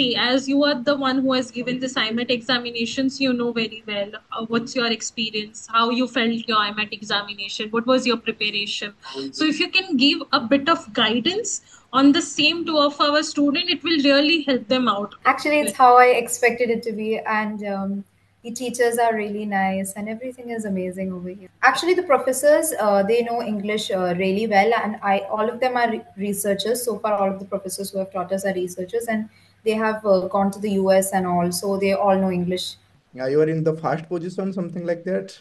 See, as you are the one who has given this IMET examinations, you know very well what's your experience, how you felt your IMET examination, what was your preparation. So, if you can give a bit of guidance on the same to of our student, it will really help them out. Actually, it's how I expected it to be, and the teachers are really nice, and everything is amazing over here. Actually, the professors they know English really well, and I all of them are researchers. So far, all of the professors who have taught us are researchers, and they have gone to the US and all, so they all know English. You are in the first position, something like that,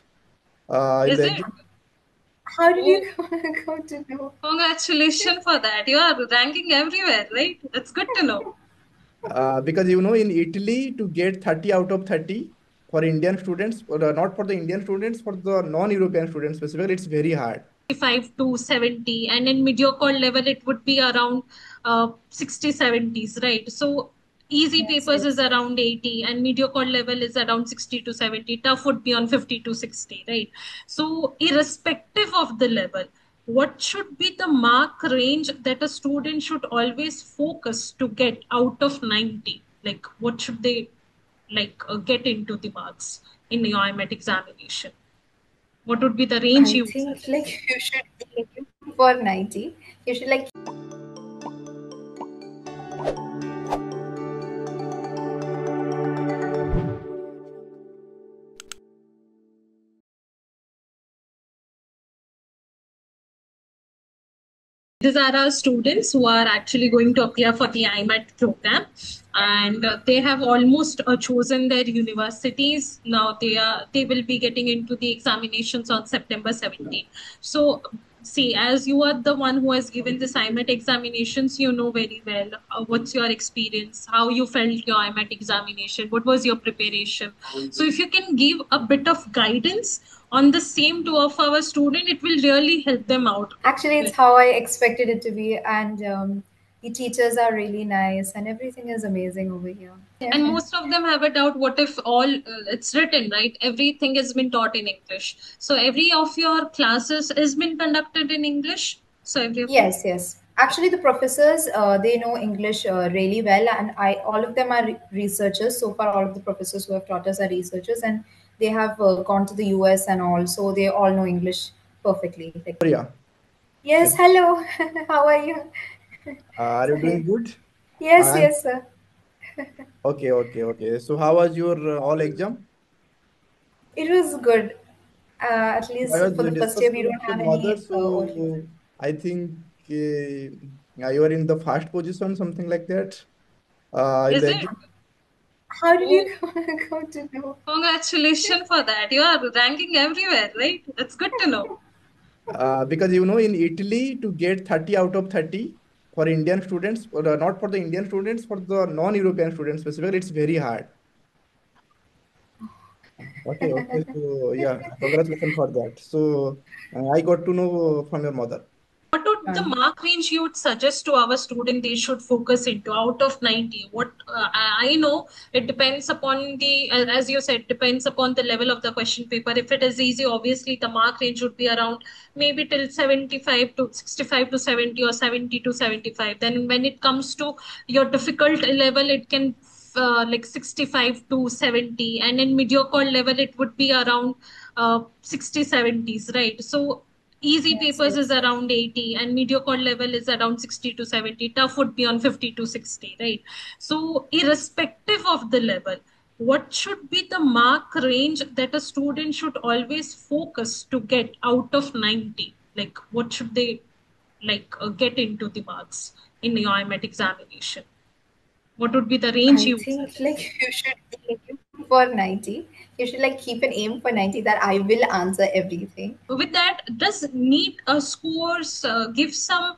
in Is the it? exam. How did Oh, you go to know? congratulations for that. You are ranking everywhere, right? That's good to know. Because in Italy, to get 30 out of 30 for Indian students, or not for the Indian students, for the non-European students specifically, it's very hard. 65 to 70, and in mediocre level it would be around 60 70s, right? So easy Yes, papers is yes. around 80 and mediocre level is around 60 to 70, tough would be on 50 to 60, right? So irrespective of the level, what should be the mark range that a student should always focus to get out of 90? Like what should they get into the marks in the IMET examination? What would be the range I you would think like suggest? you should aim for 90. You should like These are our students who are actually going to appear for the IMAT program, and they have almost chosen their universities. Now they will be getting into the examinations on September 17th. So see, as you are the one who has given this IMAT examinations, you know very well what's your experience, how you felt your IMAT examination, what was your preparation. So if you can give a bit of guidance on the same to of our student, it will really help them out. actually it's how I expected it to be, and the teachers are really nice, and everything is amazing over here. And Yeah. most of them have a doubt, what if all it's written, right? Everything has been taught in English. So every of your classes has been conducted in English. So every of your Yes, yes. Actually, the professors they know English really well, and I all of them are researchers. So far, all of the professors who have taught us are researchers, and they have gone to the US and all, so they all know English perfectly. Like, Yeah. yes, hello, how are you? Are you doing good? Yes, I'm yes, sir. okay, okay, okay. So how was your all exam? It was good. At I least was for the first year, discussing we with don't your have mother, any OT. so I think you are in the first position, something like that, in is the it? exam. How did Oh, you go to know? congratulations for that. You are ranking everywhere, right? That's good to know. Because in Italy, to get 30 out of 30 for Indian students, or not for the Indian students, for the non-European students specifically, it's very hard. Okay, okay. So yeah, congratulations for that. So I got to know from your mother. What would the mark range you would suggest to our student they should focus into out of 90? What I know, it depends upon the, as you said, depends upon the level of the question paper. If it is easy, obviously the mark range would be around maybe till 75 to 65 to 70 or 70 to 75. Then when it comes to your difficult level, it can like 65 to 70, and in mediocre level it would be around 60 70s, right? So easy Yes, papers is yes. around 80 and mediocre level is around 60 to 70, tough would be on 50 to 60, right? So irrespective of the level, what should be the mark range that a student should always focus to get out of 90? Like what should they get into the marks in the IMET examination? What would be the range I you would think like suggest? you should aim for 90. You should like keep an aim for 90 that I will answer everything. With that, does NEET scores give some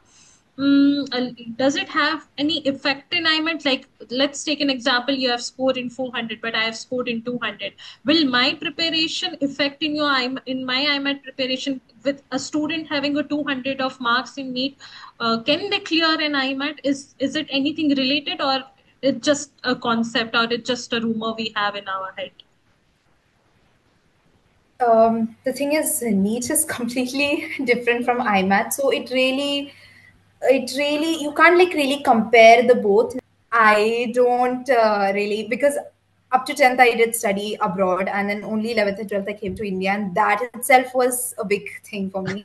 does it have any effect in IMET? Like, let's take an example, you have scored in 400 but I have scored in 200. Will my preparation affect in your in my IMET preparation? With a student having a 200 of marks in NEET, can they clear an IMET? Is it anything related, or it just a concept, or it just a rumor we have in our head? The thing is, NEET is completely different from IMAT, so it really, you can't like really compare the both. I don't really, because up to 10th I did study abroad, and then only 11th and 12th I came to India, and that itself was a big thing for me.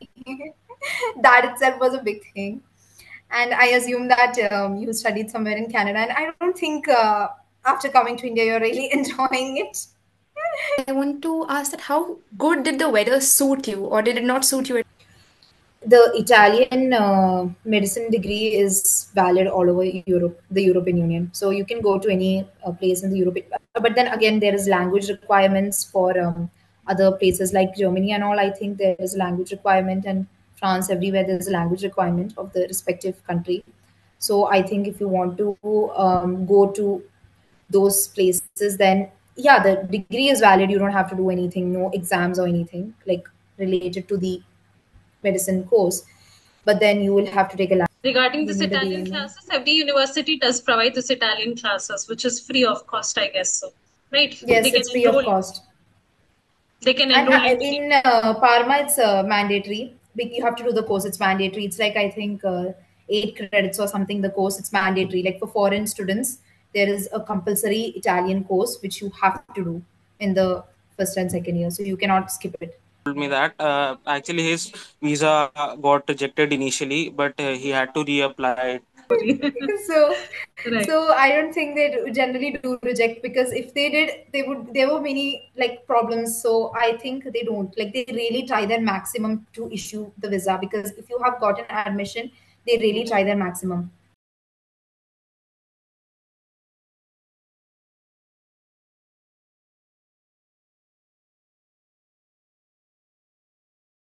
That itself was a big thing. And I assume that you studied somewhere in Canada, and I don't think after coming to India you're really enjoying it. I want to ask that how good did the weather suit you, or did it not suit you? The Italian medicine degree is valid all over Europe, the European Union. So you can go to any place in the Europe. But then again, there is language requirements for other places like Germany and all. I think there is a language requirement, and France, everywhere there is a language requirement of the respective country. So I think if you want to go to those places, then yeah, the degree is valid. You don't have to do anything, no exams or anything like related to the medicine course, but then you will have to take a language. Regarding You this need a Italian DMA. classes, every university does provide this Italian classes, which is free of cost, I guess so. Right? Yes, it's free of cost. They can And enroll you. in Parma, it's mandatory. You have to do the course. It's mandatory. It's like, I think 8 credits or something. The course, it's mandatory. Like for foreign students, there is a compulsory Italian course which you have to do in the first and second year. So you cannot skip it. Told me that actually his visa got rejected initially, but he had to reapply. so Right. so I don't think they generally do reject, because if they did, they would, there were many like problems. So I think they don't, like, they really try their maximum to issue the visa, because if you have gotten admission, they really try their maximum.